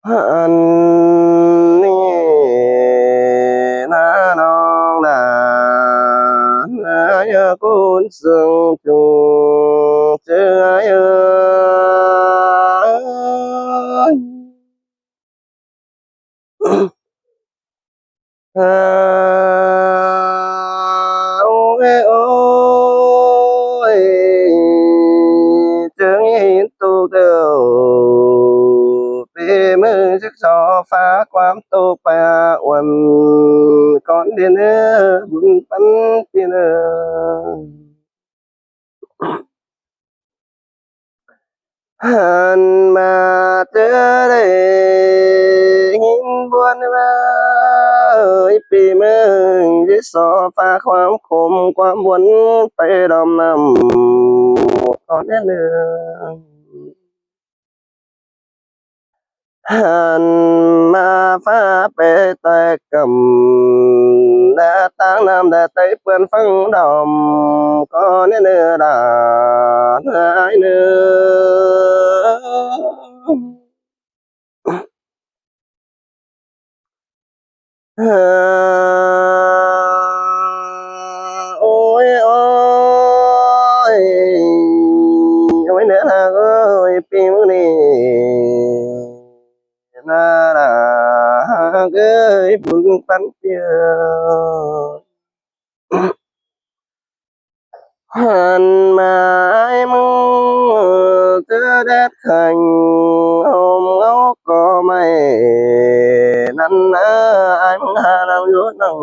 อันนี้นะน้องหลานอย่าคุณซึ่งจูเจอโอ้ยโอ้ยจึงเห็นตัวเก่าปีมือชักชอฟ้าความตกไปวันก่อนเดือนบุญปันปีเนหันมาเจอได้หินบวนว่าปีมือที่สอฟ้าความคมความวนไปดอมน้ำก่อนเดือนหันมาฟ้าไปแต่กำแดดต่างน้ำแดดไตเปื้อนฟังดอมก็เนื้อดาหายเนื้อโอ้ยโอ้ยโอ้ยเนื้อละโอ้ยปีมื้อนี้นาดาเอ้ยบุญปันเปียหันมาให้มึงเจอแดดขังหอมเงาก็ไม่นั่นนะไอ้มึงหาเราอยู่นั่ง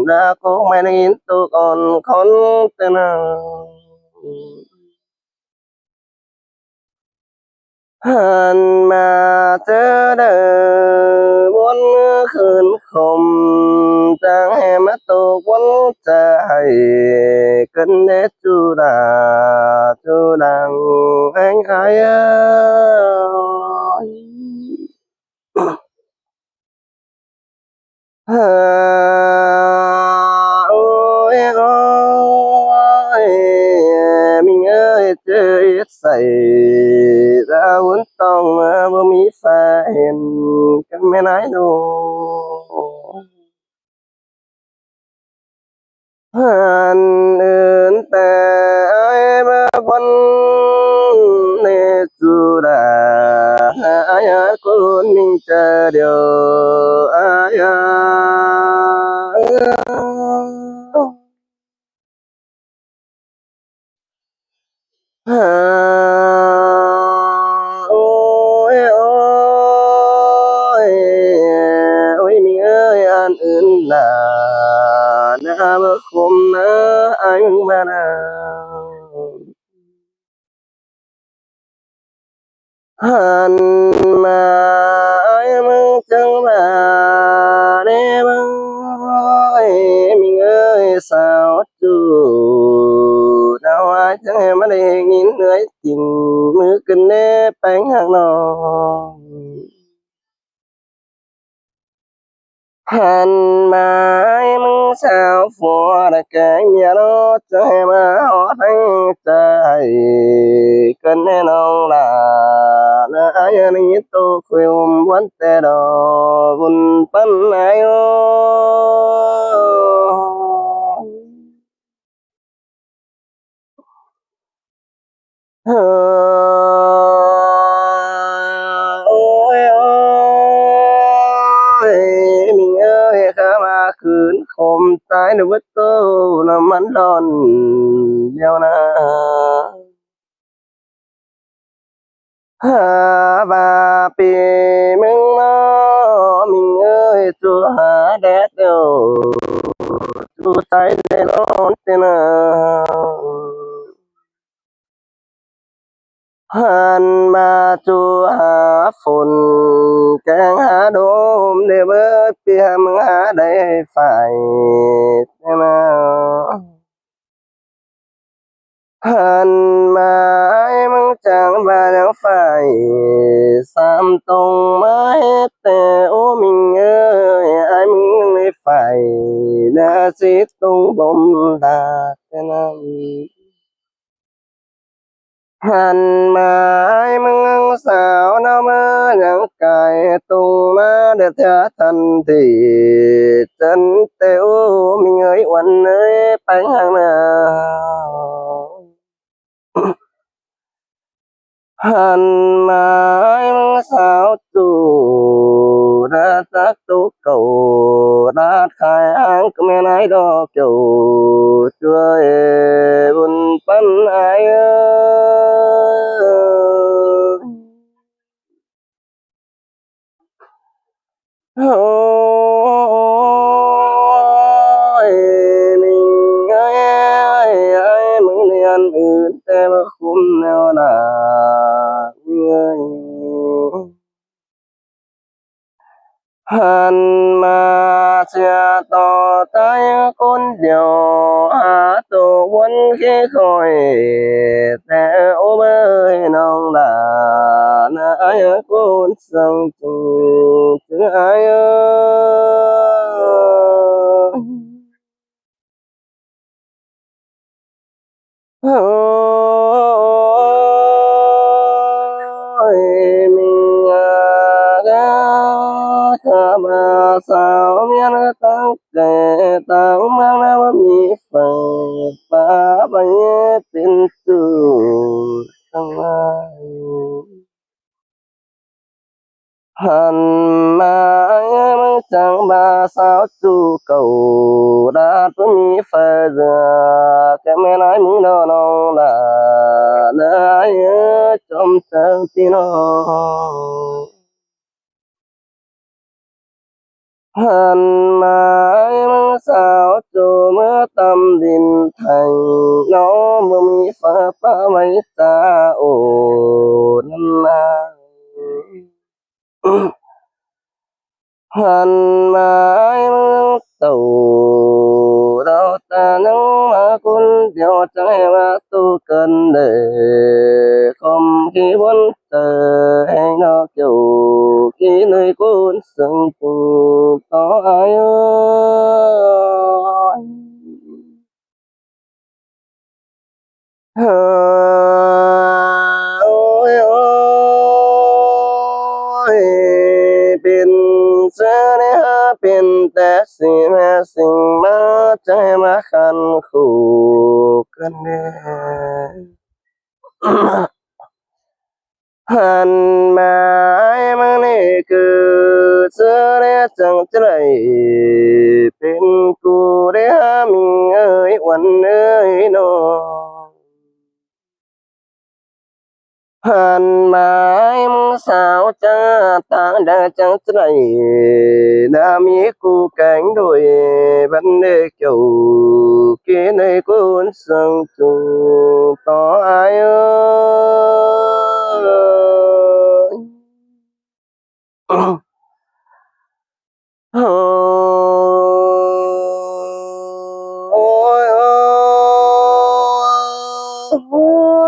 ดาก็ไม่ได้ยินตัวก่อนคนเต้นหันมาเจอเด้อบนคืนคมจังให้มาตกวันใจกันเนจูดาจูดังแห่งอายโอ้ยโอ้ยมิงเอ้ยเจอใส่ดาวนต้องบ่มีแฟนกันแม่นายโนหันอื่นแต่อายมาบนเนจูดาอายคนมิงเจอเดียวอายโอ้ยโอ้ยโอ้ยมิงเอ้ยอันอื่นน่ะนะบ่คมนะอายมึงมานะหันมาอายมึงจังว่าเด้มึงโอ้ยมิงเอ้ยสาวจูดาวอายจังให้มาได้ยินเอ่ยจริงมือขึ้นแน่แป้งหักน้องหันมาให้มึงสาวฟัวได้แกงเมียน้อจะให้มาฮอดให้ใจกันแน่น้องล่ะนะอายนี้โตคุยวันแต่ดอกบุญปันอายโอ้โอ้ยโอ้ยมิงเอ้ยข้ามาคืนคมตายในวัดโตน้ำมันร้อนเดียวนะหาบาปีมึงน้อมิงเอ้ยจูหาแดดเดียวจูใจได้ร้อนเตนะหันมาจูหาฝนแกงหาโดมได้เบิดเปียมึงหาได้ฝ่ายเตนะหันมาให้มึงจังบายังฝ่ายสามตรงมาเฮ็ดแต่โอ้มิงเอ้ยอายมึงในฝ่ายน่าสิตรงบ่มดาแค่นั้นหันมาให้มึงสาวน้ามายังไกล để theo thân thì chân tiêu mình ơi quần ơi bánh hàng nào hàn mãi sao tu đã tác tu cầu đã khai án của mẹ nãy đó kiểu chơi buồn phân ai ôi mình ơi mừng liền te mà khum nào là người hàn mà chia tỏ tay con điều tổ quân khi khỏi te ôm ơi nông là ai con sông chung ai ôi mình mà sao miên tăng kể tăng mang nam mi phật ba bay tin tu tăng ai hàn mà em chẳng ba sao tu cầu đã mi phật ra cái mẹ nói muốn nó là nơi trong tâm tin nó hàn mà em sao tu mơ tâm định thành nó mi phật ba mấy ta ồ na hàn mà em tàu đâu ta nắng mà con điều chẳng mà tu cần để không khi vẫn tờ hay nó kiểu khi nơi con sân tu có ai ơi ôiเป็นเสื้อในหาเป็นแต่สิ่งแม้สิ่งมาใจมาคันคู่กันแน่หันมามันนี่คือเสื้อในจังใจเป็นกูได้หามีเอ้ยวันเอ้ยน้องหันมาสาวจ้าต่างได้จังใจđãมีกูแก่งด้วยบันเดเกี่ยวกินในกุนสังจูต่ออายโอ้ย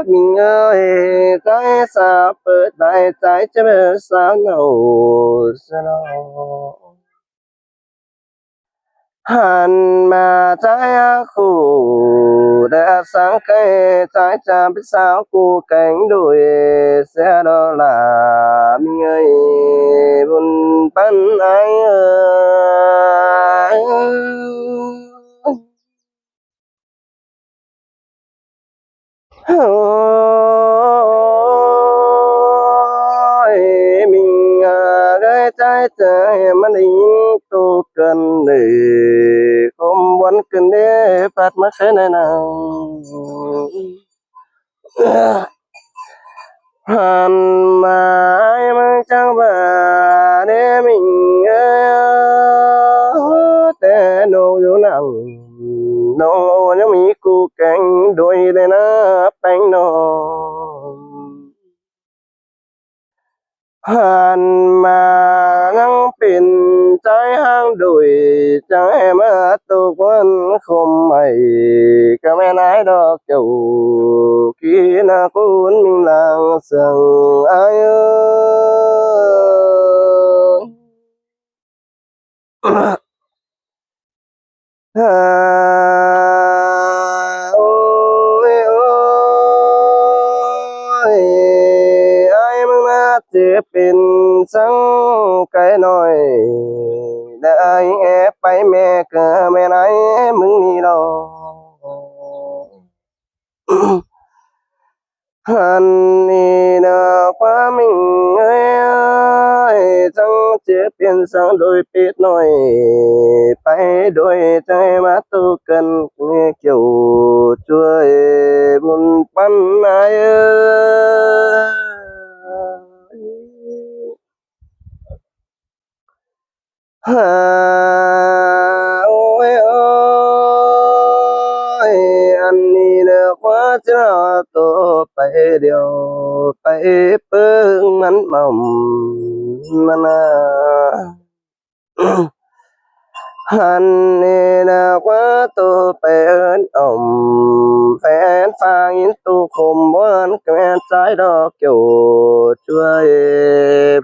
mình ơi cái sao bớt đại trái cho bớt sao ngầu sao hàn mà trái khu đã sáng cây trái cha biết sao cu cánh đuôi sẽ đó là mình ơi buồn bắn ai ơi ôi mình cái trái trời mà đi tu cần để không muốn cần để phát mất thế này nào hàn mà ai mang chẳng bà để mình té nô vô nào nô nhớ mi cu cánh đôi để nó bánh nô hàn mà ngăng pin trái hang đuổi chẳng em tu quân không mày cả mẹ nái đó kiểu khi na cuốn mình làng sừng ai ơi ôi ôi ai mang จะเป็นสังไกน้อยได้ไปแม่ก็แม่ไหนมึงนี่ดอกหันนี่นะความมิ่งจังจะเป็นสังโดยปิดหน่อยไปโดยใจมาตุกันเกี่ยวช่วยบุญปันนายโอ้ยโอ้ยอันนี้นะกว่าจะตัวไปเดียวไปเปิ้งมันมั่มมันนะหันนี่นะกว่าตัวไปเอิ้นแฟนฟ้ายินตุคมบ่อนแก่ใจดอกเกี่ยวช่วย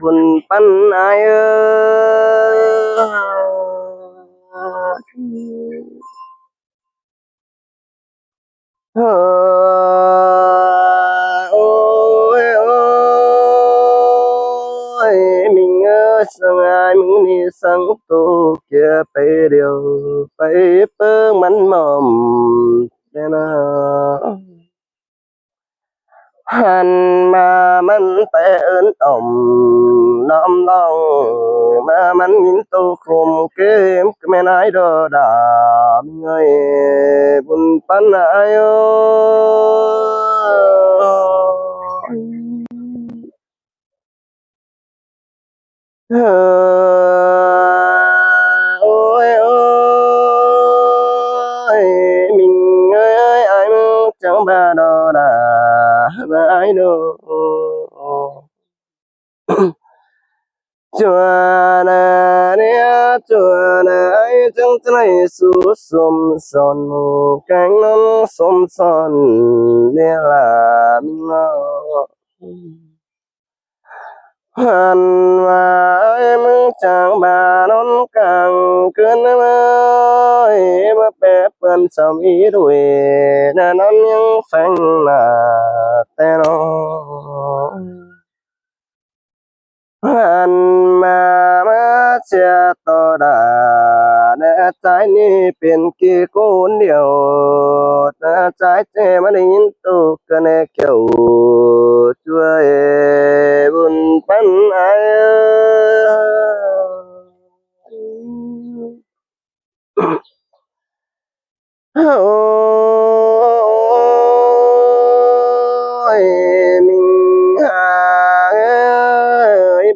บุญปันอายโอ้ยโอ้ยมิงสังอายมึงนี่สังตุเกี่ยไปเดียวไปเปิ้งมันหม่อมแน่นะหันมามันไปเอิ้นน้อมลองมามันยินตุคมเกมก็แม่นายดอดามีเงยบุญปันอายโอ้ยโอ้ยมิงเอ้ยอายมึงจังบ่ดอดาบ่อายโดจัวนาเนี่ยจัวนาไอ้จังใจสู่สมสนแกงน้ำสมสนเนี่ยล่ะมิงหันว่าไอ้มึงจังบานนกลางเกินมามาแปะเปื้อนสามีด้วยนั่นนั้นยังแฝงหน้าแต่น้องหันมาเสียต่อดาในใจนี้เป็นกี่คนเดียวในใจเจมันได้ยินตุกกันเกี่ยวช่วยบุญปันอายโอ้ยมิงหา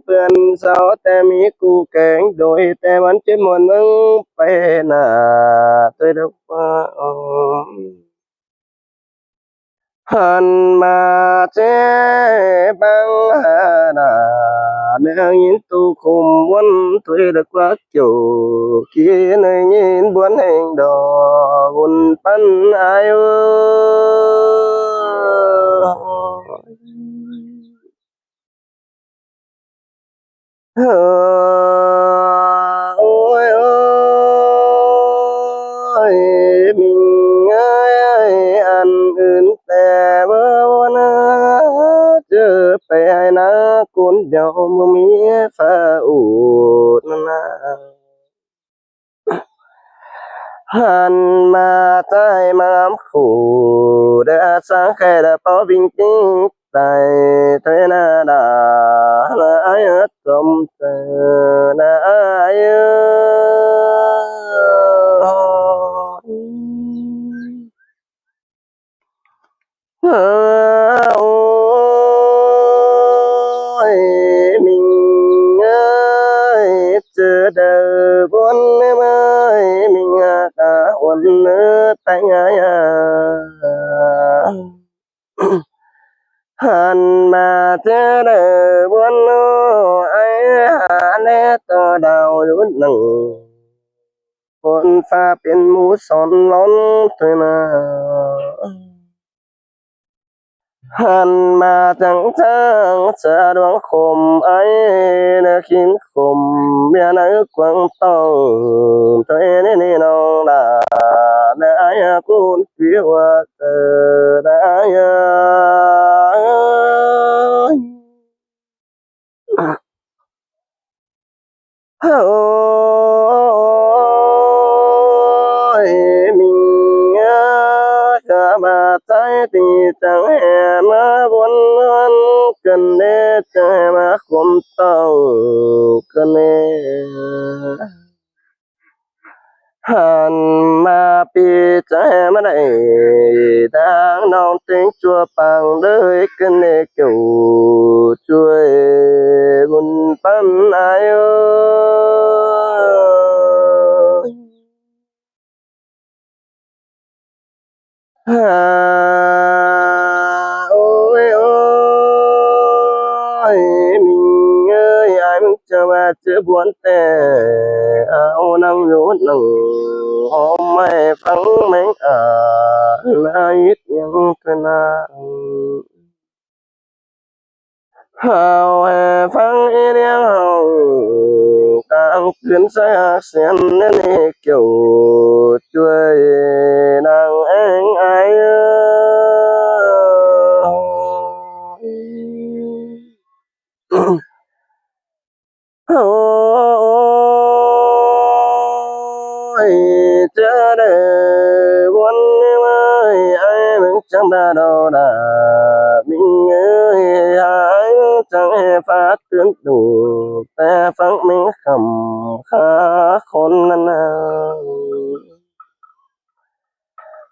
เพื่อนสาวแต่มีกูแกงโดยแต่มันจะมวนมึงไปหน้าตัวดอกฟ้าหันมาเจ็บังหาหน้าเนื้อยินตุคุมวันตัวดอกว่าเกี่ยวขี้ในยินบวนแห่งดอกบุญปันอายโอ้ยโอ้ยมิงเอ้ยอันอื่นแต่บ่วันเจอไปให้นะคนเดียวบ่มีฟ้าอูดนั่นนะหันมาใต้มามขู่เด้อสังแค่เด้อปอบิงจิงไตเทนาดาละอายตมเตนะอายโอ้ยมิงเอ้ยเจอเด้อบนเมื่อยมิงกะวันเนื้อแต่งงานหันมาเจอเด้อบนไอ้หาแน่ต่อดาวรุ่นหนึ่งฝนฟ้าเป็นหมูสอนล้นเธอนาหันมาจังจังเสือดวงคมไอ้เนื้อขินคมเบียเนื้อกวางต้องเธอนี่น้องดาเนื้อไอ้กุนผิวเธอได้ mình cả bà trái thì chẳng hề mà buồn hơn cần để chẳng mà không tao cần hàn mà pi trái mà này đang nong tiếng chua bằng đời cần để kiểu chuối buồn pan ai ơi ôi ôi mình ơi ai muốn cho mà chưa buồn tè áo nắng rút nắng hôm mai phẳng mấy lại ít những cái nào hào hè phẳng ít những hào càng quyến xa xem nên kiểu chuối nàng anh ai ôi chờ đợi buồn ơi ai mình chẳng đã đâu đã mình ơi ai chẳng hề phát tuyến đủ ta phẳng mình khẩm khá khôn nào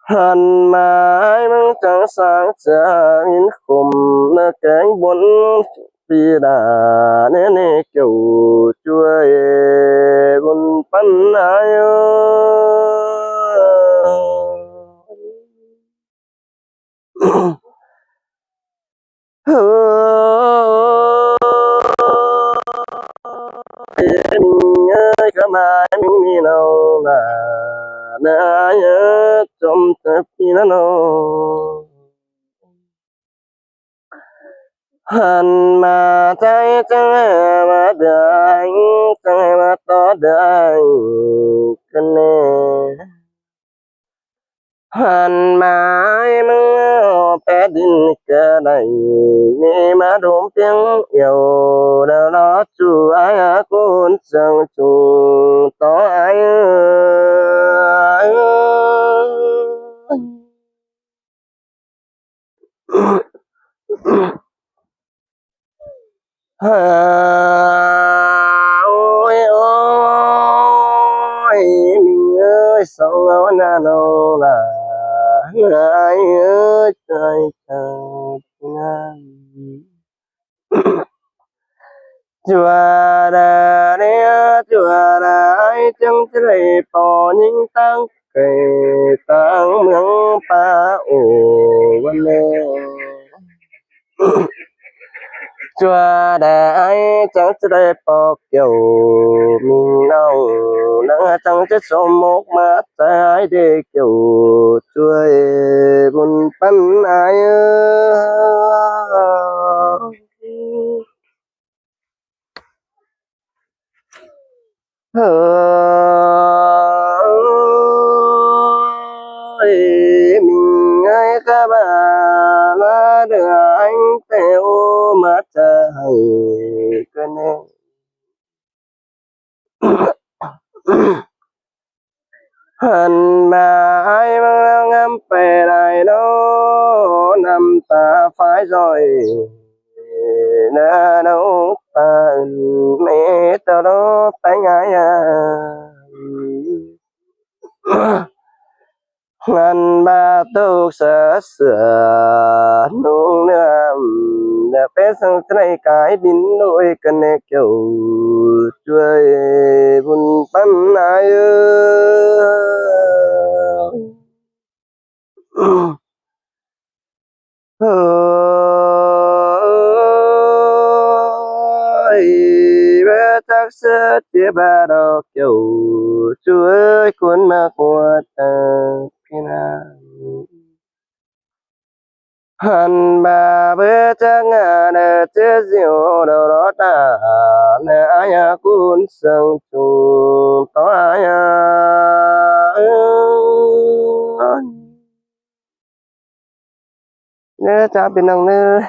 hàn mà ai mình chẳng sáng trả in khủng là cánh buồn vì đã nên kiểu chuối buồn pan ai mình ơi cả mà mình nào là ai trong tập nó hàn mà trái chẳng mà đời chẳng mà to đời cần hàn mà ai mà bé đinh cái này nè mà đốm tiếng yêu đâu đó chú ai cũng chẳng chung to ai ôi ôi mình ơi sao ngáo na đâu là ai ơi trời trời chùa đà nè chùa đà ai chẳng thấy bỏ những tăng cây tăng miếng pa ổ văn lê chùa đà ai chẳng thấy bỏ kiểu mình nào đang chẳng chết số một mà trái để kiểu chuối buồn pan ai ơi mình ơi các bạn là đứa anh theo mà trời cái này hàn mà ai mang ngắm về lại đó nằm ta phải rồi nè đâu ta mẹ tao đó tay ngay ngàn ba tô sơ sửa nung nằm đã bé sang trái cái đinh đôi cần kiểu chuối buồn pan ai ơi bé chắc sẽ chia ba đầu kiểu chuối cuốn mà qua pina hàn bà bé chắc nè chết diệu đầu đó ta nè ai cũng sang chung to ai nè cha bên năng nè